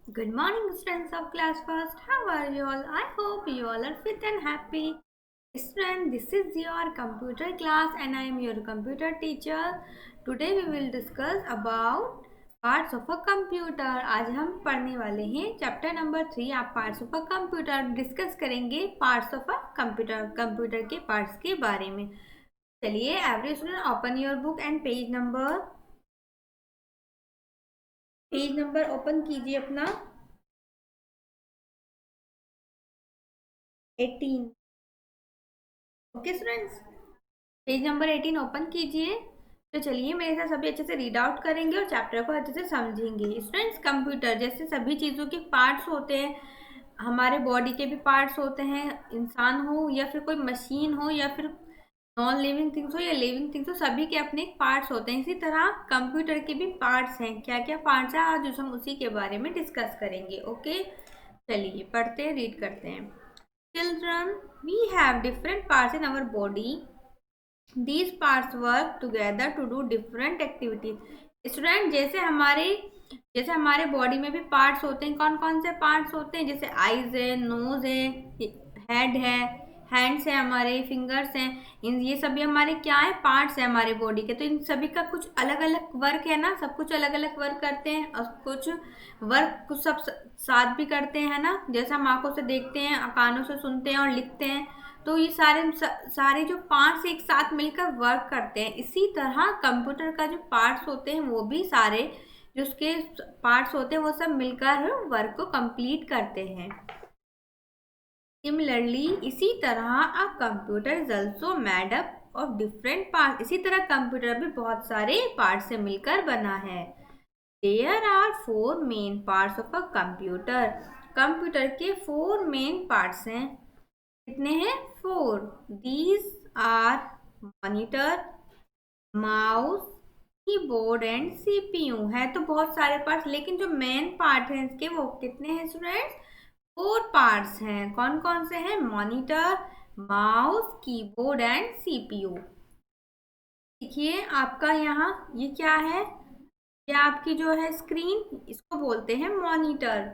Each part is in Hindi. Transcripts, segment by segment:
Good morning, students of class first. How are you all? I hope you all are fit and happy. Student, this is your computer class and I am your computer teacher. Today we will discuss about parts of a computer. आज हम पढ़ने वाले हैं चैप्टर नंबर 3 आप parts of a computer discuss करेंगे पार्ट्स ऑफ अ कंप्यूटर के पार्ट्स के बारे में। चलिए every student open your book and page number open कीजिए अपना 18। Okay students, page number 18 open कीजिए। तो चलिए मेरे साथ सभी अच्छे से रीड आउट करेंगे और चैप्टर को अच्छे से समझेंगे। स्टूडेंट्स, कंप्यूटर जैसे सभी चीज़ों के पार्ट्स होते हैं, हमारे बॉडी के भी पार्ट्स होते हैं, इंसान हो या फिर कोई मशीन हो या फिर नॉन लिविंग थिंग्स हो या लिविंग थिंग्स हो, सभी के अपने पार्ट्स होते हैं। इसी तरह कंप्यूटर के भी पार्ट्स हैं। क्या क्या पार्ट्स हैं आज हम उसी के बारे में डिस्कस करेंगे। ओके, चलिए पढ़ते हैं, रीड करते हैं। Children, we have different parts in our body. These parts work together to do different activities. Student, जैसे हमारे बॉडी में भी पार्ट्स होते हैं। कौन कौन से पार्ट्स होते हैं? जैसे आईज है, नोज है, हेड है, हैंड्स है, हमारे फिंगर्स हैं। इन ये सभी हमारे क्या है? पार्ट्स है हमारे बॉडी के। तो इन सभी का कुछ अलग अलग वर्क है ना, सब कुछ अलग अलग वर्क करते हैं और कुछ सब साथ भी करते हैं ना। जैसे हम आंखों से देखते हैं, कानों से सुनते हैं और लिखते हैं। तो ये सारे जो पार्ट्स एक साथ मिलकर वर्क करते हैं। इसी तरह कंप्यूटर का जो पार्ट्स होते हैं वो भी सारे जो उसके पार्ट्स होते हैं वो सब मिलकर वर्क को कंप्लीट करते हैं। सिमिलरली, इसी तरह a computer is also made up of different part. इसी तरह कंप्यूटर भी बहुत सारे पार्ट से मिलकर बना है। There are 4 main parts of a computer. Computer के 4 मेन पार्ट्स हैं। कितने हैं? 4। These are monitor, mouse, keyboard and CPU. है तो बहुत सारे पार्ट्स, लेकिन जो मेन पार्ट है इसके वो कितने हैं स्टूडेंट्स? 4 पार्ट्स हैं। कौन कौन से हैं? Monitor, mouse, keyboard and CPU. देखिए आपका यहाँ ये क्या है? ये आपकी जो है स्क्रीन, इसको बोलते हैं मॉनिटर।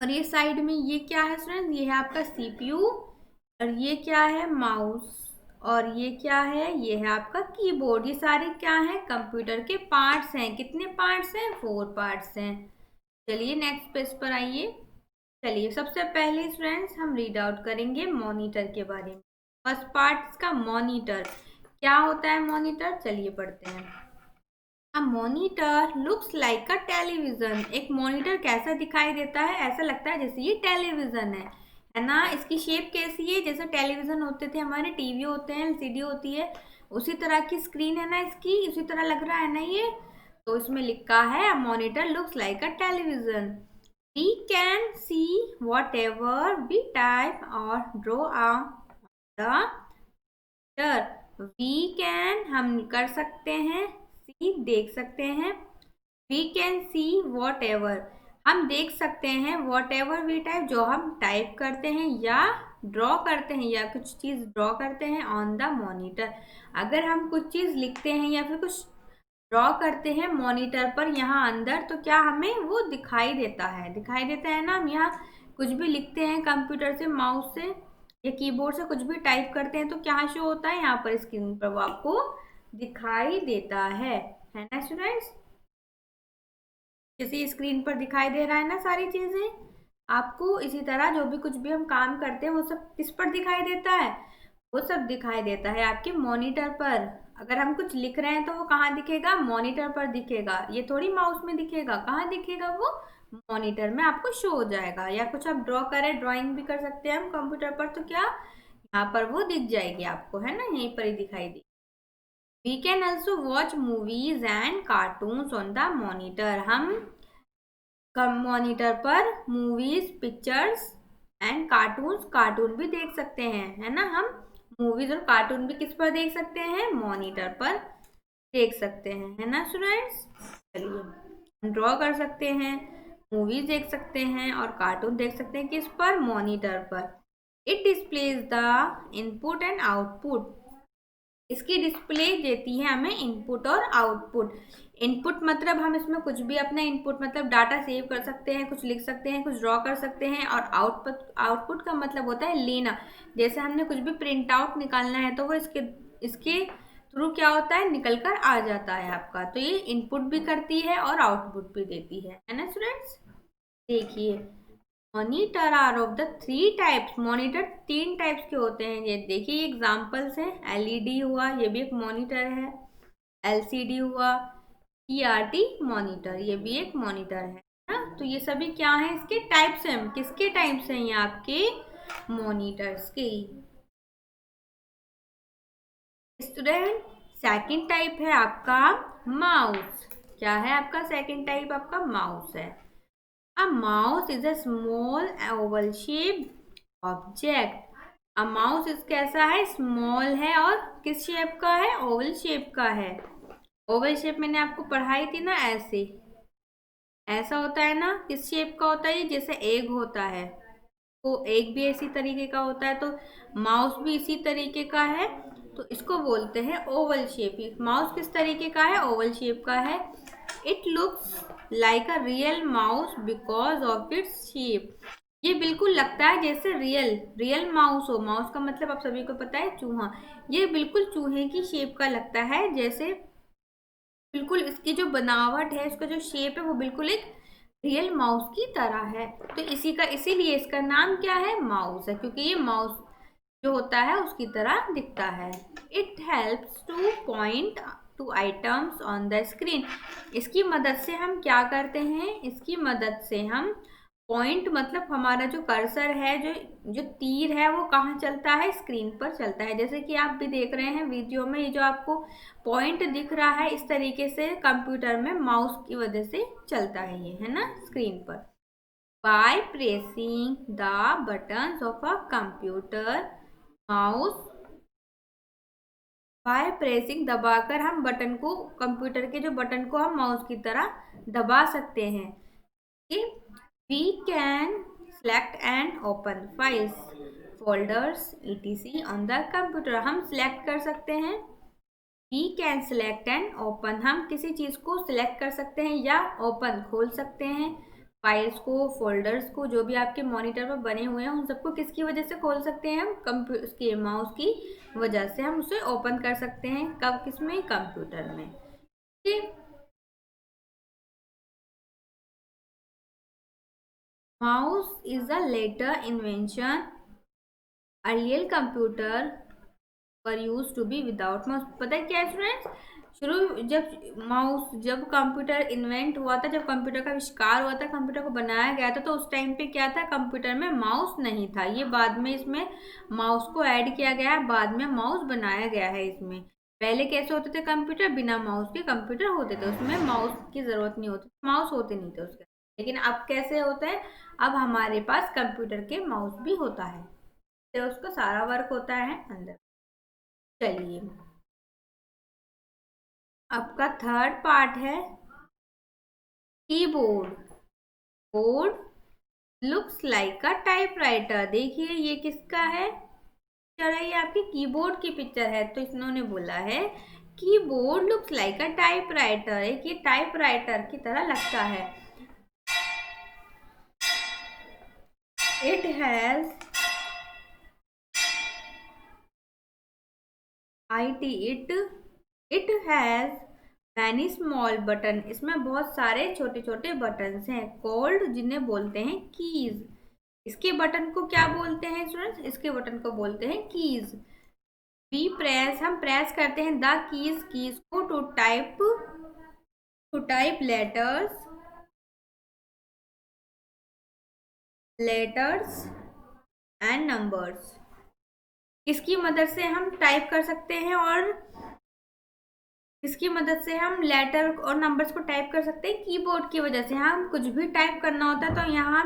और ये साइड में ये क्या है स्टूडेंट? ये है आपका सीपीयू। और ये क्या है? माउस। और ये क्या है? ये है आपका कीबोर्ड। ये सारे क्या हैं? कंप्यूटर के पार्ट्स हैं। कितने पार्ट्स हैं? 4 पार्ट्स हैं। चलिए नेक्स्ट पेज पर आइए। चलिए सबसे पहले स्टूडेंट्स हम रीड आउट करेंगे मॉनिटर के बारे में। फर्स्ट पार्ट इसका मॉनिटर। क्या होता है मॉनिटर? चलिए पढ़ते हैं। A monitor looks like a television. एक मॉनिटर कैसा दिखाई देता है? ऐसा लगता है जैसे ये टेलीविजन है ना। इसकी शेप कैसी है? जैसे टेलीविजन होते थे हमारे, टीवी होते हैं, एलसीडी होती है, उसी तरह की स्क्रीन है ना इसकी, उसी तरह लग रहा है ना ये। तो इसमें लिखा है a monitor looks like a television. We can see whatever we type or draw on the we can हम कर सकते हैं, सी देख सकते हैं, we can see whatever हम देख सकते हैं, वॉट एवर वी टाइप जो हम टाइप करते हैं या ड्रॉ करते हैं या कुछ चीज़ ड्रॉ करते हैं ऑन द मॉनिटर। अगर हम कुछ चीज़ लिखते हैं या फिर कुछ ड्रॉ करते हैं मॉनिटर पर यहाँ अंदर, तो क्या हमें वो दिखाई देता है ना। हम यहाँ कुछ भी लिखते हैं कंप्यूटर से, माउस से या कीबोर्ड से कुछ भी टाइप करते हैं तो क्या शो होता है? यहाँ पर स्क्रीन पर वो आपको दिखाई देता है ना स्टूडेंट्स। जैसे स्क्रीन पर दिखाई दे रहा है ना सारी चीजें आपको, इसी तरह जो भी कुछ भी हम काम करते हैं वो सब किस पर दिखाई देता है? वो सब दिखाई देता है आपके मॉनिटर पर। अगर हम कुछ लिख रहे हैं तो वो कहाँ दिखेगा? मॉनिटर पर दिखेगा। ये थोड़ी माउस में दिखेगा। कहाँ दिखेगा वो? मॉनिटर में आपको शो हो जाएगा। या कुछ आप ड्रॉ करें, ड्राइंग भी कर सकते हैं हम कंप्यूटर पर, तो क्या यहाँ पर वो दिख जाएगी आपको, है ना, यहीं पर ही दिखाई दी। We can also watch movies and cartoons on the monitor. हम मॉनिटर पर मूवीज, पिक्चर्स एंड कार्टून भी देख सकते हैं, है ना। हम मूवीज और कार्टून भी किस पर देख सकते हैं? मॉनिटर पर देख सकते हैं, है ना स्टूडेंट्स। चलिए हम ड्रॉ कर सकते हैं, मूवीज देख सकते हैं और कार्टून देख सकते हैं किस पर? मॉनिटर पर। It displays the input and output. इसकी डिस्प्ले देती है हमें इनपुट और आउटपुट। इनपुट मतलब हम इसमें कुछ भी अपना इनपुट मतलब डाटा सेव कर सकते हैं, कुछ लिख सकते हैं, कुछ ड्रॉ कर सकते हैं। और आउटपुट आउटपुट का मतलब होता है लेना। जैसे हमने कुछ भी प्रिंट आउट निकालना है तो वो इसके इसके थ्रू क्या होता है, निकल कर आ जाता है आपका। तो ये इनपुट भी करती है और आउटपुट भी देती है ना स्टूडेंट्स। देखिए, monitor are of the 3 types. Monitor 3 types के होते हैं। ये देखिए एग्जांपल्स हैं। एलईडी हुआ, ये भी एक मॉनिटर है। एलसीडी हुआ। टीआरटी मॉनिटर, ये भी एक मॉनिटर है ना। तो ये सभी क्या है, इसके टाइप्स हैं। किसके टाइप्स हैं ये, आपके मॉनिटर्स के। स्टूडेंट, सेकंड टाइप है आपका माउस। क्या है आपका सेकंड टाइप, आपका माउस है। A mouse is a small oval shaped object. A mouse इस कैसा है, स्मॉल है और किस शेप का है, ओवल शेप का है। ओवल शेप मैंने आपको पढ़ाई थी ना, ऐसे ऐसा होता है ना। किस शेप का होता है, जैसे एग होता है, तो एग भी इसी तरीके का होता है। तो माउस भी इसी तरीके का है, तो इसको बोलते हैं ओवल शेप। माउस किस तरीके का है, ओवल शेप का है। It looks like a real mouse because of its shape. ये बिल्कुल लगता है जैसे रियल माउस हो। माउस का मतलब आप सभी को पता है, चूहा। ये बिल्कुल चूहे की शेप का लगता है, जैसे बिल्कुल इसकी जो बनावट है, इसका जो शेप है, वो बिल्कुल एक रियल माउस की तरह है। तो इसीलिए इसका नाम क्या है, माउस है, क्योंकि ये माउस जो होता है उसकी तरह दिखता है। It helps two point two items on the screen. इसकी मदद से हम क्या करते हैं, इसकी मदद से हम पॉइंट मतलब हमारा जो कर्सर है, जो जो तीर है, वो कहाँ चलता है, स्क्रीन पर चलता है। जैसे कि आप भी देख रहे हैं वीडियो में, ये जो आपको पॉइंट दिख रहा है, इस तरीके से कंप्यूटर में माउस की वजह से चलता है ये, है ना, स्क्रीन पर। By pressing the buttons of a computer mouse. By pressing, दबाकर हम बटन को, कंप्यूटर के जो बटन को हम माउस की तरह दबा सकते हैं। We can select and open files, folders etc on the computer. हम सिलेक्ट कर सकते हैं। We can select and open, हम किसी चीज को सिलेक्ट कर सकते हैं या ओपन खोल सकते हैं। फाइल्स को, फोल्डर्स को, जो भी आपके मॉनिटर पर बने हुए हैं, उन सबको किसकी वजह से खोल सकते हैं, हम उसके माउस की वजह से हम उसे ओपन कर सकते हैं। कब, किसमें, कंप्यूटर में। ठीक। Mouse is a later invention. Earlier computer were use to be without mouse. पता है क्या है स्टूडेंट्स, जब कंप्यूटर इन्वेंट हुआ था, जब कंप्यूटर का आविष्कार हुआ था, कंप्यूटर को बनाया गया था, तो उस टाइम पे क्या था, कंप्यूटर में माउस नहीं था। ये बाद में इसमें माउस को ऐड किया गया है, बाद में माउस बनाया गया है इसमें। पहले कैसे होते थे कंप्यूटर, बिना माउस के कंप्यूटर होते थे, उसमें माउस की जरूरत नहीं होती, माउस होते नहीं थे उसके। लेकिन अब कैसे होते हैं, अब हमारे पास कंप्यूटर के माउस भी होता है, तो उसका सारा वर्क होता है अंदर। चलिए, आपका थर्ड पार्ट है कीबोर्ड। बोर्ड लुक्स लाइक अ टाइपराइटर। देखिए ये किसका है, पिक्चर है, ये आपकी कीबोर्ड की पिक्चर है। तो इन्होंने बोला है कीबोर्ड लुक्स लाइक अ टाइपराइटर, एक ये टाइपराइटर की तरह लगता है। It has it has many small button. इसमें बहुत सारे छोटे छोटे बटन्स हैं, कॉल्ड, जिन्हें बोलते हैं कीज। इसके बटन को क्या बोलते हैं स्टूडेंट्स, इसके बटन को बोलते हैं कीज। वी प्रेस, हम प्रेस करते हैं द कीज को to type letters and numbers. इसकी मदद से हम टाइप कर सकते हैं, और इसकी मदद से हम लेटर और नंबर्स को टाइप कर सकते हैं। कीबोर्ड की वजह से हम कुछ भी टाइप करना होता है, तो यहाँ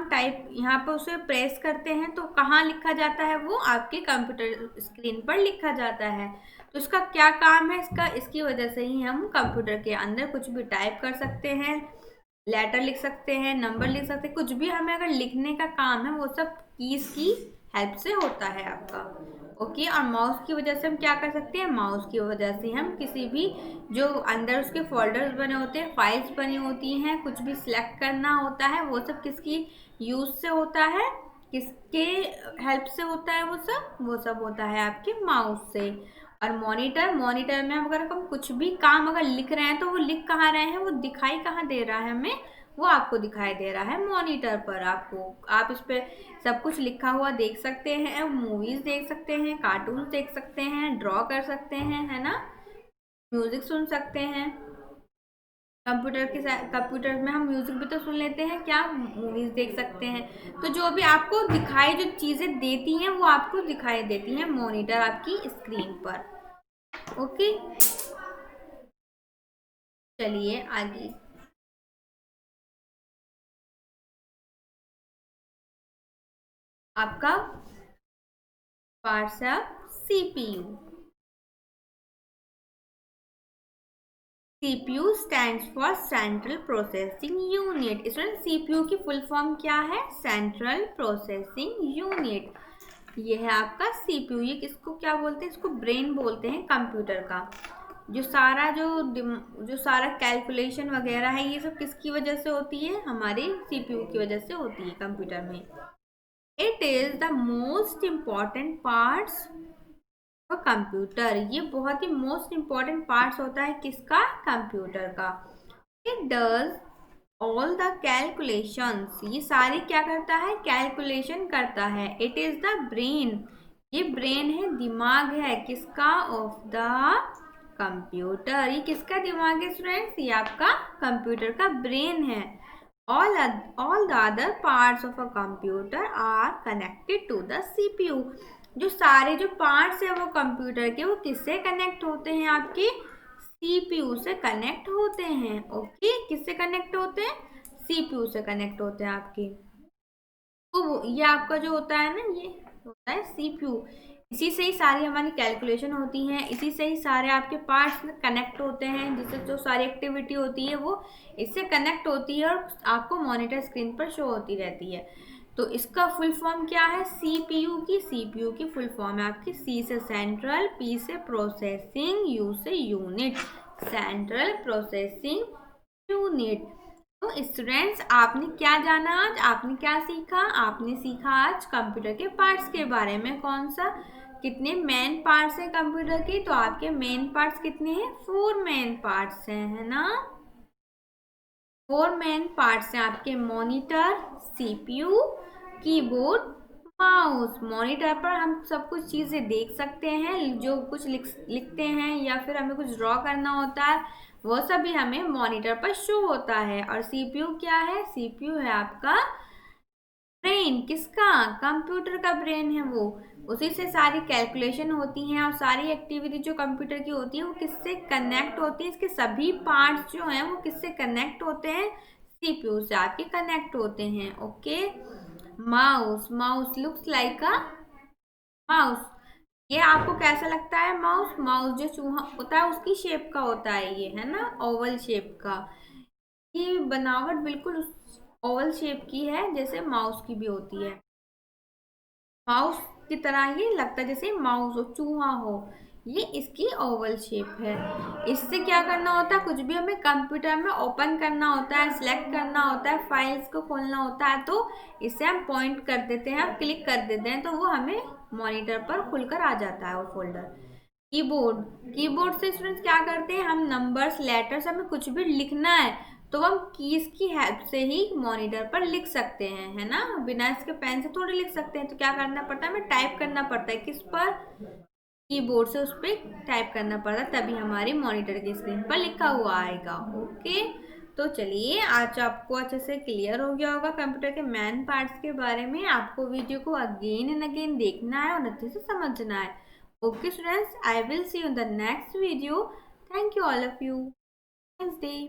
पर उसे प्रेस करते हैं, तो कहाँ लिखा जाता है, वो आपके कंप्यूटर स्क्रीन पर लिखा जाता है। तो इसका क्या काम है, इसकी वजह से ही हम कंप्यूटर के अंदर कुछ भी टाइप कर सकते हैं, लेटर लिख सकते हैं, नंबर लिख सकते हैं। कुछ भी हमें अगर लिखने का काम है, वो सब कीज की हेल्प से होता है आपका। ओके। और माउस की वजह से हम क्या कर सकते हैं, माउस की वजह से हम किसी भी जो अंदर उसके फोल्डर्स बने होते हैं, फाइल्स बनी होती हैं, कुछ भी सिलेक्ट करना होता है, वो सब किसकी यूज से होता है, किसके हेल्प से होता है, वो सब होता है आपके माउस से। और मॉनिटर, मॉनिटर में अगर हम कुछ भी काम अगर लिख रहे हैं तो वो लिख कहाँ रहे हैं, वो दिखाई कहाँ दे रहा है हमें, वो आपको दिखाई दे रहा है मॉनिटर पर। आपको, आप इस पे सब कुछ लिखा हुआ देख सकते हैं, मूवीज देख सकते हैं, कार्टून देख सकते हैं, ड्रॉ कर सकते हैं, है ना, म्यूजिक सुन सकते हैं। कंप्यूटर के साथ, कंप्यूटर में हम म्यूजिक भी तो सुन लेते हैं, क्या मूवीज देख सकते हैं। तो जो भी आपको दिखाई, जो चीजें देती हैं वो आपको दिखाई देती हैं मॉनिटर आपकी स्क्रीन पर। ओके, चलिए आगे। आपका पार्ट्स है CPU. CPU stands for central processing unit. Student, CPU की फुल फॉर्म क्या है, सेंट्रल प्रोसेसिंग यूनिट। ये है आपका सीपीयू। ये किसको क्या बोलते हैं, इसको ब्रेन बोलते हैं कंप्यूटर का। जो सारा जो सारा कैलकुलेशन वगैरह है, ये सब किसकी वजह से होती है, हमारे सीपीयू की वजह से होती है कंप्यूटर में। It is the most important parts computer. ये बहुत ही मोस्ट इम्पॉर्टेंट पार्ट्स होता है किसका, कंप्यूटर का। It does all the calculations. ये सारी क्या करता है, कैलकुलेशन करता है। It is the brain. ये ब्रेन है, दिमाग है किसका, ऑफ द कंप्यूटर। ये किसका दिमाग है स्टूडेंट्स, ये आपका कंप्यूटर का ब्रेन है। all the other parts of a computer are connected to the CPU। जो सारे जो पार्ट्स है वो कंप्यूटर के, वो किससे कनेक्ट होते हैं, आपके सीपीयू से कनेक्ट होते हैं। ओके, किससे कनेक्ट होते हैं, सीपीयू से कनेक्ट होते हैं आपके। तो ये आपका जो होता है ना, ये होता है सीपीयू। इसी से ही सारी हमारी कैलकुलेशन होती हैं, इसी से ही सारे आपके पार्ट्स कनेक्ट होते हैं, जिससे जो सारी एक्टिविटी होती है वो इससे कनेक्ट होती है और आपको मॉनिटर स्क्रीन पर शो होती रहती है। तो इसका फुल फॉर्म क्या है, सीपीयू की, सीपीयू की फुल फॉर्म है आपकी सी से सेंट्रल, पी से प्रोसेसिंग, यू से यूनिट, सेंट्रल प्रोसेसिंग यूनिट। तो स्टूडेंट्स, आपने क्या जाना आज, आपने क्या सीखा, आपने सीखा आज कंप्यूटर के पार्ट्स के बारे में। कौन सा, कितने मेन पार्ट्स हैं कंप्यूटर के, तो आपके मेन पार्ट्स कितने हैं, 4 मेन पार्ट्स हैं, है ना। 4 मेन पार्ट्स हैं आपके, monitor, CPU, keyboard, mouse. Monitor पर हम सब कुछ चीज़ें देख सकते हैं, जो कुछ लिखते हैं या फिर हमें कुछ ड्रॉ करना होता है, वो सभी हमें मॉनिटर पर शो होता है। और सीपीयू क्या है, सीपीयू है आपका ब्रेन, किसका, कंप्यूटर का ब्रेन है वो। उसी से सारी कैलकुलेशन होती हैं और सारी एक्टिविटी जो कंप्यूटर की होती है वो किससे कनेक्ट होती है, इसके सभी पार्ट्स जो हैं वो किससे कनेक्ट होते हैं, सीपीयू से आपके कनेक्ट होते हैं। Okay, mouse, mouse looks like a mouse. ये आपको कैसा लगता है माउस, माउस जो चूहा होता है उसकी शेप का होता है, ये है ना, ओवल शेप का। ये बनावट बिल्कुल उस ओवल शेप की है जैसे माउस की भी होती है। माउस की तरह ये लगता है जैसे माउस हो, चूहा हो। ये इसकी ओवल शेप है। इससे क्या करना होता है, कुछ भी हमें कंप्यूटर में ओपन करना होता है, सिलेक्ट करना होता है, फाइल्स को खोलना होता है, तो इससे हम पॉइंट कर देते हैं, क्लिक कर देते हैं, तो वो हमें मॉनिटर पर खुलकर आ जाता है वो फोल्डर। कीबोर्ड, कीबोर्ड से स्टूडेंट्स क्या करते हैं, हम नंबर्स, लेटर्स, हमें कुछ भी लिखना है तो हम कीज की हेल्प से ही मॉनिटर पर लिख सकते हैं, है ना। बिना इसके पेन से थोड़ी लिख सकते हैं, तो क्या करना पड़ता है, हमें टाइप करना पड़ता है, किस पर, कीबोर्ड से उस पर टाइप करना पड़ता है, तभी हमारी मॉनिटर की स्क्रीन पर लिखा हुआ आएगा। ओके, तो चलिए आज आपको अच्छे से क्लियर हो गया होगा कंप्यूटर के मेन पार्ट्स के बारे में। आपको वीडियो को अगेन एंड अगेन देखना है और अच्छे से समझना है। Okay students, I will see you in the next video. Thank you all of you. Nice day.